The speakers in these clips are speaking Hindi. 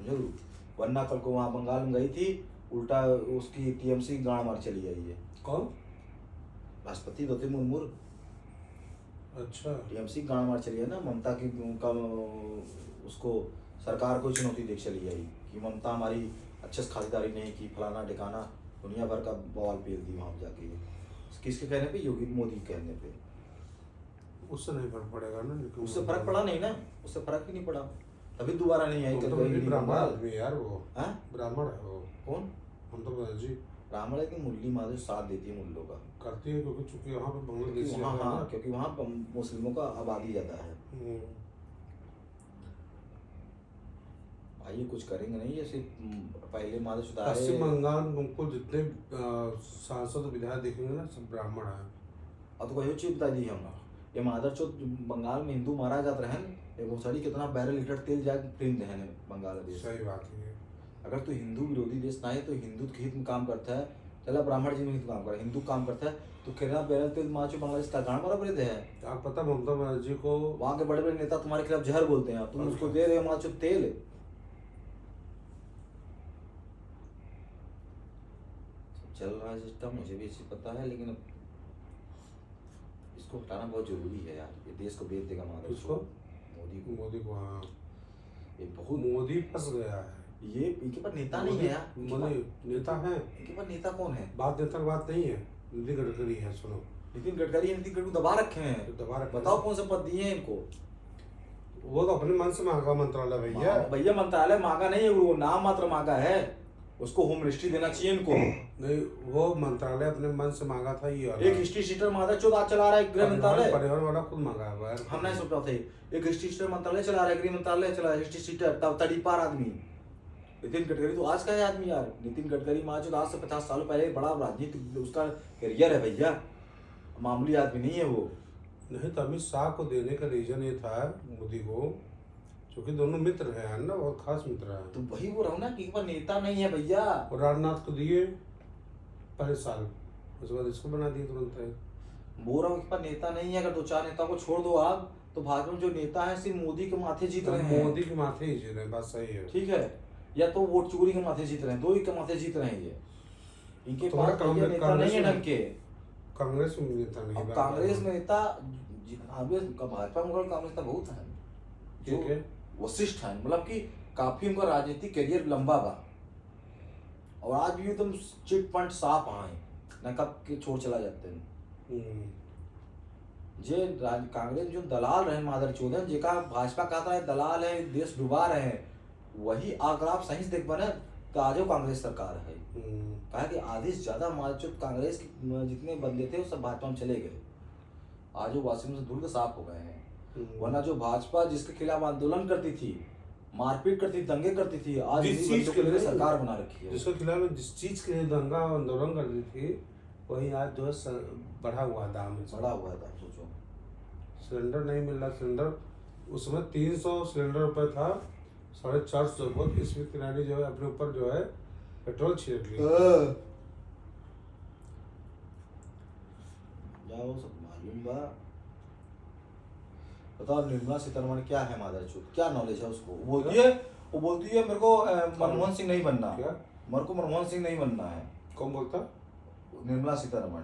समझो। वरना कल को वहाँ बंगाल में गई थी, उल्टा उसकी टीएमसी गाड़ मार चली आई है। कौन? राष्ट्रपति द्रौपदी मुर्मू। अच्छा। टीएमसी गाड़ मार चली है ना, ममता की उनका उसको सरकार को चुनौती देख चली आई कि ममता हमारी अच्छे से खातिरदारी नहीं की, फलाना ठिकाना, दुनिया भर का बवाल पेल दी वहाँ जाके। किसके कहने पे? योगी मोदी के कहने पे। उससे नहीं फर्क पड़ेगा ना, लेकिन उससे फर्क पड़ा नहीं ना, उससे फर्क ही नहीं पड़ा, तभी दोबारा नहीं आई। तो ब्राह्मण आदमी यार वो। हाँ ब्राह्मण है वो। कौन? ममता बनर्जी ब्राह्मण है कि मुरली माधव साथ देती है मुल्लों का? करती है, क्योंकि चूंकि वहाँ पे बांग्लादेश है ना। हाँ, क्योंकि वहाँ मुस्लिमों का आबादी ज्यादा है। आइए कुछ करेंगे नहीं, जैसे पहले माधव सुधार। पश्चिम बंगाल उनको जितने सांसद विधायक देखेंगे ना, सब ब्राह्मण है। अब तो कोई चीज बता दी हम, ये माधव चौथ बंगाल में हिंदू मारा जाता रहे, वो सारी कितना बैरल लीटर तेल जाए प्रेम दहन बांग्लादेश। सही बात है। अगर तू हिंदू विरोधी देश ना है तो हिंदू के हित में काम करता है, चला ब्राह्मण जी में हित काम कर, हिंदू काम करता है, तो कितना बैरल तेल माचो बांग्लादेश का गांड मारा पड़े थे। आप पता ममता बनर्जी को वहाँ के बड़े बड़े नेता तुम्हारे खिलाफ जहर बोलते हैं, तुम उसको दे रहे हो माचो तेल। चल रहा है सिस्टम, मुझे भी इसी पता है, लेकिन इसको हटाना बहुत जरूरी है यार, ये देश को बेच देगा माधव। किसको? मोदी को। हाँ, ये बहुत मोदी फंस गया है। ये इनके पास नेता नहीं है यार। नेता है, इनके पास नेता कौन है? नेता की बात नहीं है, नितिन गडकरी है। सुनो, नितिन गडकरी दबा रखे हैं। तो दबा रखे। बताओ कौन से पद दिए हैं इनको? वो तो अपने मन से मांगा मंत्रालय भैया। भैया मंत्रालय मांगा नहीं है, वो नाम मात्र मांगा है, उसको होम मिनिस्ट्री देना चाहिए इनको। नहीं, वो मंत्रालय अपने मन से मांगा था। ये एक हिस्ट्री शीटर माधव चौथ आज चला रहा है गृह मंत्रालय। परिवहन वाला खुद मांगा है। हम नहीं सोच रहा थे, एक हिस्ट्री शीटर मंत्रालय चला रहा है, गृह मंत्रालय चला रहा है, हिस्ट्री शीटर तब तड़ीपार आदमी। नितिन गडकरी तो आज का है आदमी यार। नितिन गडकरी माँ जो आज से 50 साल पहले बड़ा राजनीतिक उसका करियर है भैया, मामूली आदमी नहीं है वो। नहीं तो अमित शाह को देने का रीजन ये था मोदी को, क्योंकि दोनों मित्र हैं ना, बहुत खास मित्र हैं। तो वही वो रहो ना कि नेता नहीं है भैया। और राजनाथ को दिए पहले साल, उसके बाद इसको बना दिए तुरंत। बोल रहा हूँ कि नेता नहीं है, अगर 2-4 नेताओं को छोड़ दो आप, तो भाजपा में जो नेता है सिर्फ मोदी के माथे जीत रहे हैं। मोदी के माथे ही जीत रहे हैं, बात सही है। ठीक है, या तो वोट चोरी के माथे जीत रहे हैं, दो ही के माथे जीत रहे हैं ये। इनके तो पास नेता नहीं है ढंग के। कांग्रेस में नेता नहीं है। कांग्रेस में नेता भाजपा में कांग्रेस का बहुत है जो वशिष्ठ है, मतलब कि काफी उनका राजनीतिक करियर लंबा बा, और आज भी एकदम चिट फंड साफ आए न कब के छोड़ चला जाते हैं। जे कांग्रेस जो दलाल रहे माधर चौधरी, जेका भाजपा कहता है दलाल है, देश डुबा रहे हैं, वही अगर आप सही से देख पा तो आज कांग्रेस सरकार है। कहा कि आधे से ज्यादा मार्चुत कांग्रेस के जितने बंदे थे वो सब भाजपा में चले गए, आज वो वासिम से धूल के साफ हो गए हैं। वरना जो भाजपा जिसके खिलाफ आंदोलन करती थी, मारपीट करती थी, दंगे करती थी, आज जिस चीज के लिए सरकार बना रखी है, जिसके खिलाफ जिस चीज के लिए दंगा आंदोलन करती थी, वही आज जो है बढ़ा हुआ दाम है। बढ़ा हुआ दाम, सोचो सिलेंडर नहीं मिल रहा। सिलेंडर उसमें 300 सिलेंडर रुपए था, 450 रुपये स्मिथ किरानी जो है अपने ऊपर जो है पेट्रोल छिड़क लिया। जाओ सब मालूम बा। बताओ निर्मला सीतारमण क्या है मादर चौथ, क्या नॉलेज है उसको? वो बोलती है मेरे को मनमोहन सिंह नहीं बनना। क्या? मेरे को मनमोहन सिंह नहीं बनना है। कौन बोलता? निर्मला सीतारमण।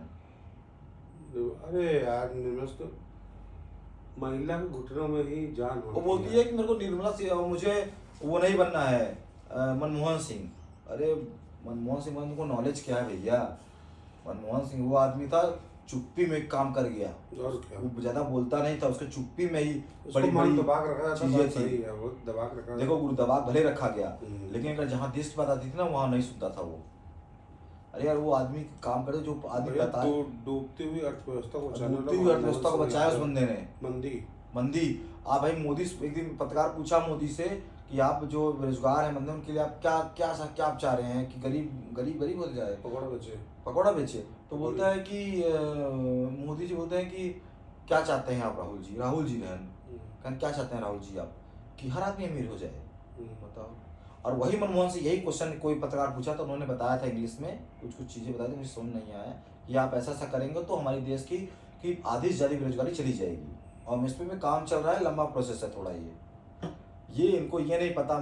अरे यार, निर्मला तो महिला के घुटनों में ही जान होती है। वो बोलती है कि मेरे को निर्मला मुझे वो नहीं बनना है मनमोहन सिंह। अरे मनमोहन सिंह को नॉलेज क्या है भैया? मनमोहन सिंह वो आदमी था चुप्पी में काम कर गया, और क्या? वो ज्यादा बोलता नहीं था, उसके चुप्पी में ही बड़ी बड़ी दबा के रखा चीजें थी। वो दबा के रखा। देखो गुरु दबा भले रखा गया, लेकिन अगर जहाँ देश की बात आती थी ना वहाँ नहीं सुनता था वो। अरे यार वो आदमी काम करे जो आदमी डूबती हुई अर्थव्यवस्था को बचाया उस बंदे ने। मंदी आप भाई मोदी एक दिन पत्रकार पूछा मोदी से कि आप जो बेरोजगार हैं बंदे उनके लिए आप क्या आप चाह रहे हैं कि गरीब हो जाए, पकौड़ा बेचे। तो बोलता है कि मोदी जी बोलते हैं कि क्या चाहते हैं आप राहुल जी बहन क्या चाहते हैं राहुल जी आप कि हर आदमी अमीर हो जाए, बताओ। और वही मनमोहन से यही क्वेश्चन कोई पत्रकार पूछा तो उन्होंने बताया था इंग्लिश में, कुछ चीजें बताई थी, मुझे समझ नहीं आया कि आप ऐसा करेंगे तो हमारी देश की आधी से ज्यादा बेरोजगारी चली जाएगी। और मिसपे में काम चल रहा है, लंबा प्रोसेस है थोड़ा ये, ये इनको ये नहीं पता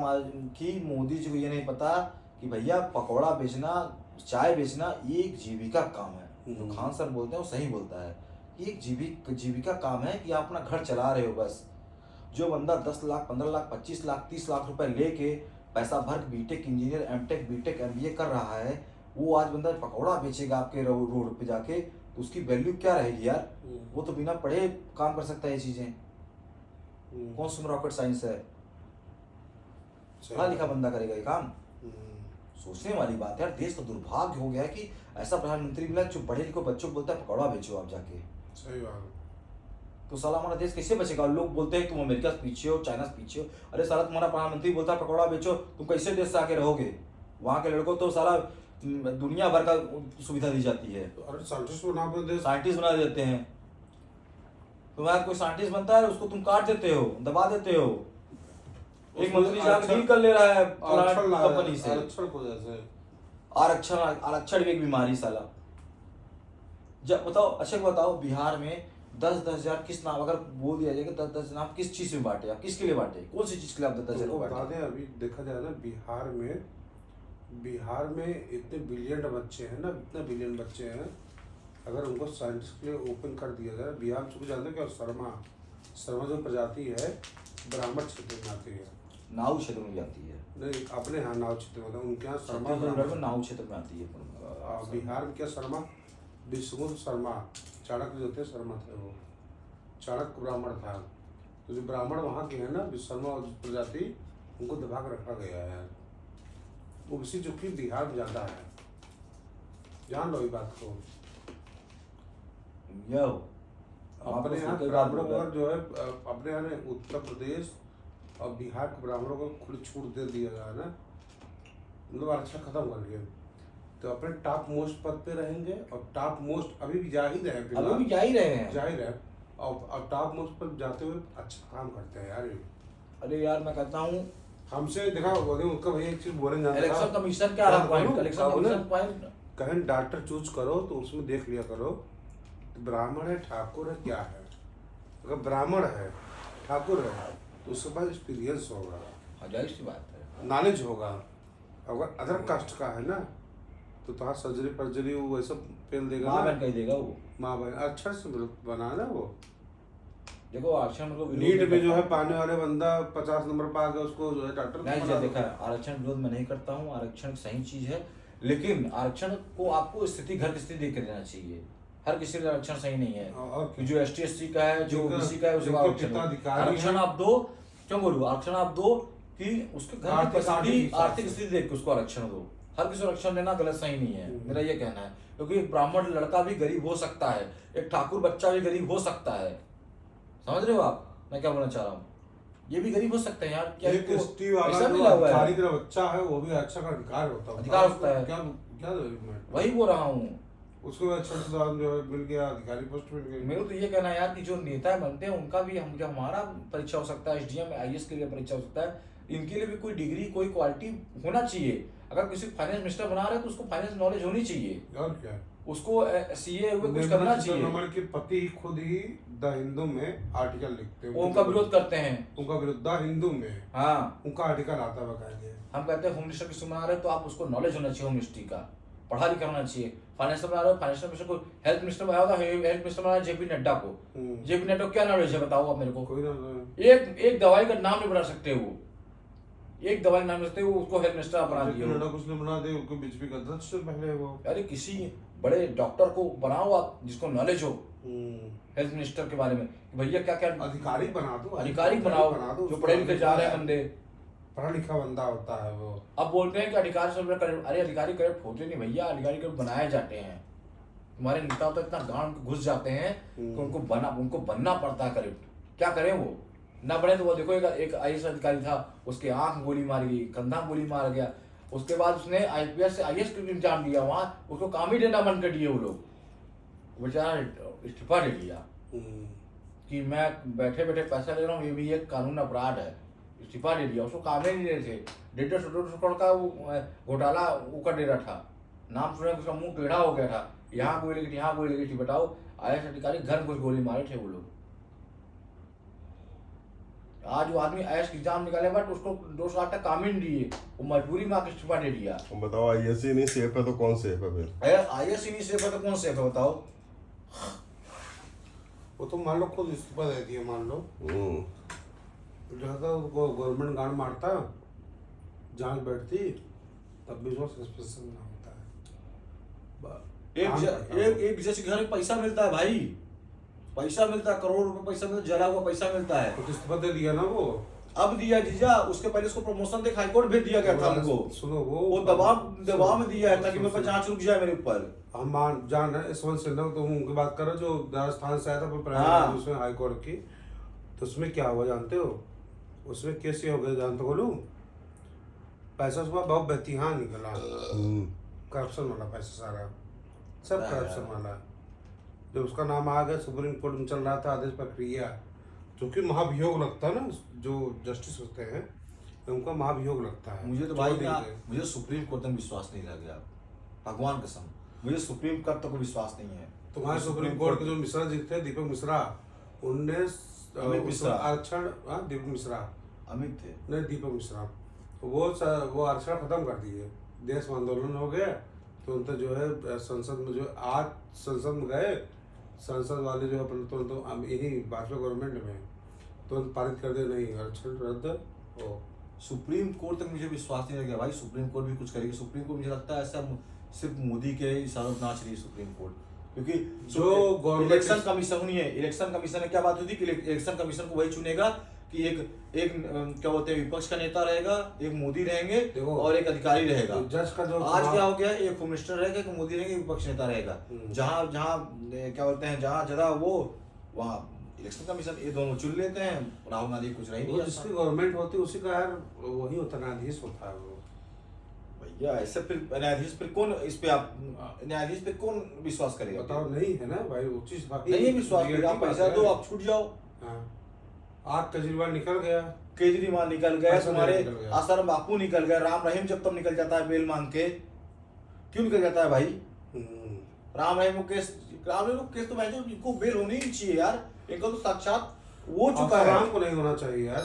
कि मोदी जी को ये नहीं पता कि भैया पकौड़ा बेचना, चाय बेचना ये एक जीविका काम है। जो खान सर बोलते हैं वो सही बोलता है, ये एक जीविका काम है कि आप अपना घर चला रहे हो बस। जो बंदा 10 लाख 15 लाख 25 लाख 30 लाख रुपए लेके पैसा भर BTech engineer MTech BTech MBA कर रहा है, वो आज बंदा पकौड़ा बेचेगा आपके रोड पे जाके, तो उसकी वैल्यू क्या रहेगी यार। वो तो बिना पढ़े काम कर सकता है ये चीजें। कौन सी रॉकेट साइंस है, पढ़ा लिखा बंदा करेगा ये काम। सोचने वाली बात है यार। देश का दुर्भाग्य हो गया है कि ऐसा प्रधानमंत्री मिला जो पढ़े लिखे बच्चों को बोलता है पकौड़ा बेचो आप जाके। सही बात। तो साला हमारा देश कैसे बचेगा। लोग बोलते हैं तुम अमेरिका से पीछे हो, चाइना से पीछे हो। अरे साला तुम्हारा प्रधानमंत्री बोलता है पकौड़ा बेचो, तुम कैसे देश से आके रहोगे। वहां के लड़कों तो साला दुनिया भर का सुविधा दी जाती है। अरे साइंटिस्ट बना देते हैं। तुम्हारा कोई साइंटिस्ट बनता है उसको तुम काट देते हो, दबा देते हो। एक मंत्री जाकर डील कर ले रहा है कंपनी से। आरक्षण भी एक बीमारी साला। जब बताओ, अच्छा बताओ, बिहार में 10-10 हजार किस नाम, अगर बोल दिया जाए कि 10-10 नाम किस चीज में बांटे, आप किसके लिए बांटे, कौन सी चीज के लिए आप 10-10 हजार बांटे। अभी देखा जाए ना बिहार में इतने बिलियन बच्चे हैं ना, इतने बिलियन बच्चे हैं। अगर उनको साइंटिस्ट के लिए ओपन कर दिया जाए, बिहार में चूंकि जानते क्या, शर्मा जो प्रजाति है ब्राह्मण क्षेत्र में आती है, नाऊ क्षेत्र में आती है। नहीं अपने यहाँ नाव क्षेत्र में, उनके यहाँ शर्मा नाऊ क्षेत्र में आती है। बिहार में क्या शर्मा, विष्णु शर्मा, चाणक्य जो थे शर्मा थे, वो चाणक्य ब्राह्मण था। तो जो ब्राह्मण वहाँ के हैं ना शर्मा प्रजाति, उनको दबा कर रखा गया है। वो किसी जो कि बिहार में ज़्यादा है, जान लो ये बात को। अपने यहाँ ब्राह्मणों को जो है, अपने यहाँ उत्तर प्रदेश और बिहार के ब्राह्मणों को खुली छूट दे दिया गया ना, मतलब आरक्षण खत्म कर दिया। तो अपने टॉप मोस्ट पद पे रहेंगे, और टॉप मोस्ट अभी भी जा ही रहे हैं, अभी भी जा ही रहे हैं और टॉप मोस्ट पर जाते हुए अच्छा काम करते हैं यार। अरे यार मैं कहता हूँ हमसे देखा उनका भैया एक चीज बोले, इलेक्शन कमीशन क्या रहा पॉइंट, इलेक्शन कमीशन पॉइंट कहीं डॉक्टर चूज करो तो उसमें देख लिया करो ब्राह्मण है ठाकुर है क्या है। अगर ब्राह्मण है ठाकुर है तो उसके पास एक्सपीरियंस होगा, जाहिर सी बात है, नॉलेज होगा। अगर अदर कास्ट का है ना तो तुम्हारा सर्जरी वो वैसा पेल देगा, माँ बहन कह देगा वो, माँ बहन अच्छा से बना ना वो। देखो आरक्षण मतलब नीट में जो है पाने वाले बंदा 50 नंबर पा गया, उसको जो है डॉक्टर नहीं देखा है। आरक्षण विरोध मैं नहीं करता हूँ, आरक्षण सही चीज है, लेकिन आरक्षण को आपको स्थिति घर की स्थिति देख कर देना चाहिए। हर किसी का आरक्षण सही नहीं है, कि जो ST/SC का है, जो OBC का है, उसका आरक्षण आप दो। क्यों बोलूँ आरक्षण आप दो कि उसके घर की आर्थिक स्थिति देख के उसको आरक्षण दो। हर किसी को आरक्षण लेना गलत सही नहीं है, मेरा ये कहना है। क्योंकि एक ब्राह्मण लड़का भी गरीब हो सकता है, एक ठाकुर बच्चा भी गरीब हो सकता है। समझ रहे हो आप मैं क्या बोलना चाह रहा हूँ, ये भी गरीब हो सकते हैं यार। क्या एक ST वाला जो अधिकारी का बच्चा है वो भी अच्छा का अधिकार होता है, क्या वही बोल रहा हूँ, उसको अच्छा से जो है मिल गया, अधिकारी पोस्ट मिल गई। मेरे तो ये कहना है यार कि जो नेता बनते हैं उनका भी हम जब हमारा परीक्षा हो सकता है, SDM IAS के लिए परीक्षा हो सकता है, इनके लिए भी कोई डिग्री कोई क्वालिटी होना चाहिए। अगर किसी फाइनेंस मिनिस्टर बना रहे हैं तो उसको फाइनेंस नॉलेज होनी चाहिए, और क्या उसको CA हुए कुछ करना चाहिए। निर्मला के पति खुद ही द हिंदू में आर्टिकल लिखते हैं, उनका विरोध करते हैं, उनका विरोध द हिंदू में, हाँ उनका आर्टिकल आता है बकायदे। हम कहते हैं होम मिनिस्टर किसी बना रहे हो तो आप उसको नॉलेज होना चाहिए, होम मिनिस्ट्री का पढ़ा लिखा होना चाहिए। फाइनेंस बना रहे हो, फाइनेंशियल मिनिस्टर को हेल्थ मिनिस्टर बनाया होगा, हेल्थ मिनिस्टर बना JP नड्डा को, JP नड्डा को क्या नॉलेज है बताओ आप मेरे को। एक दवाई का नाम नहीं बना सकते, वो एक दवाई नाम सकते हो, उसको हेल्थ मिनिस्टर बना दिए, बना दे उनको बीजेपी का अध्यक्ष पहले वो। अरे किसी बड़े डॉक्टर को बनाओ आप जिसको नॉलेज हो हेल्थ मिनिस्टर के बारे में, भैया क्या क्या अधिकारी बना दो, अधिकारी बनाओ जो पढ़े लिखे जा रहे हैं बंदे, पढ़ा लिखा बंदा होता है वो। अब बोलते हैं कि अधिकारी सब अरे अधिकारी करप्ट होते नहीं भैया, अधिकारी करप्ट बनाए जाते हैं। तुम्हारे नेता तो इतना गांव घुस जाते हैं कि उनको बनना पड़ता है करप्ट। क्या करें वो ना बने तो वो देखो एक IAS अधिकारी था, उसके आंख गोली मार गई, कंधा गोली मार गया, उसके बाद उसने IPS से IAS का एग्जाम दिया, वहां उसको काम ही देना बंद कर दिए वो लोग, बेचारा इस्तीफा दे दिया कि मैं बैठे बैठे पैसा ले रहा हूँ, ये भी एक कानून अपराध है, इस्तीफा दे दिया। उसको काम ही नहीं दे थे, 150 करोड़ का वो घोटाला वो कर दे रहा था, नाम सुने उसका मुंह टेढ़ा हो गया था, यहाँ गोली लगी थी यहाँ गोली लगी थी। बताओ IAS अधिकारी घर घुस गोली मारे थे वो लोग। आज वो आदमी ऐश एग्जाम निकाले बट उसको 2 लाख तक काम ही नहीं दिए, वो मजबूरी में आके इस्तीफा दे दिया। बताओ आईएएस ही नहीं सेफ है तो कौन सेफ है फिर? आईएएस ही नहीं सेफ है तो कौन सेफ है बताओ? वो तो मान लो खुद इस्तीफा दे दिया, मान लो जैसा गवर्नमेंट गांड मारता, जांच बैठती, तब भी उसको सस्पेंशन ना होता है। एक जैसे घर में पैसा मिलता है भाई, पैसा मिलता है, करोड़ रुपए पैसा मिलता है, जला हुआ पैसा मिलता है। तो इस्तीफा दे दिया ना वो, अब दिया जीजा, उसके पहले उसको प्रमोशन देख हाईकोर्ट भेज दिया गया था हमको। सुनो वो दबाव में दिया है ताकि मेरे पर जांच रुक जाए मेरे ऊपर। हम मान जान रहे यशवंत सिन्हा, तो उनकी बात करो जो राजस्थान से आया था हाँ। उसमें हाई कोर्ट की, तो उसमें क्या हुआ जानते हो? उसमें केस ये हो गया जानते बोलूं, पैसा उसका बहुत बेतिहान निकला, करप्शन वाला पैसा सारा, सब करप्शन वाला। जब उसका नाम आ गया, सुप्रीम कोर्ट में चल रहा था आदेश प्रक्रिया, जो कि महाभियोग लगता है ना, जो जस्टिस होते हैं उनका महाभियोग लगता है। मुझे तो भाई मुझे सुप्रीम कोर्ट तक विश्वास नहीं रह गया, भगवान कसम, मुझे सुप्रीम कोर्ट तक विश्वास नहीं है। तुम्हारे सुप्रीम कोर्ट के जो मिश्रा जी थे, दीपक मिश्रा, उनने आरक्षण, दीपक मिश्रा अमित थे, नहीं दीपक मिश्रा, वो आरक्षण खत्म कर दिए, देश में आंदोलन हो गया, तो उनसे जो है संसद में, जो आज संसद में गए, संसद वाले जो है तुरंत यही भाजपा गवर्नमेंट में तुरंत पारित कर दे, नहीं आरक्षण रद्द हो। सुप्रीम कोर्ट तक मुझे विश्वास नहीं रह गया भाई, सुप्रीम कोर्ट भी कुछ करेगी। सुप्रीम कोर्ट मुझे लगता है ऐसा सिर्फ मोदी के इशारों पर नाच रही है सुप्रीम कोर्ट, क्योंकि जो इलेक्शन कमीशन हुई है, इलेक्शन कमीशन में क्या बात हुई थी कि इलेक्शन कमीशन को वही चुनेगा कि एक क्या बोलते हैं, विपक्ष का नेता रहेगा, एक मोदी रहेंगे और एक अधिकारी रहेगा। जज का जो आज क्या हो गया, एक होम मिनिस्टर रहेगा, एक मोदी रहेगा, एक विपक्ष नेता रहेगा। जहाँ क्या बोलते हैं, जहाँ जगह वो वहाँ इलेक्शन कमीशन, ये दोनों चुन लेते हैं। राहुल गांधी कुछ रही नहीं, जिसकी गवर्नमेंट होती है उसी का यार वही होता, न्यायाधीश होता है वो भैया। ऐसे फिर न्यायाधीश पे कौन, इस पे आप न्यायाधीश पे कौन विश्वास करेगा? बताओ, नहीं है ना भाई वो चीज, नहीं है विश्वास, आप पैसा दो, आप छूट जाओ। आज केजरीवाल निकल गया, केजरीवाल निकल गया, तुम्हारे आसाराम बापू निकल गया, राम रहीम जब तक निकल जाता है बेल मांग के, क्यों निकल जाता है भाई? राम रहीम केस तो भाई इनको बेल होनी ही चाहिए यार, इनको तो साक्षात वो चुका है। राम को नहीं होना चाहिए यार।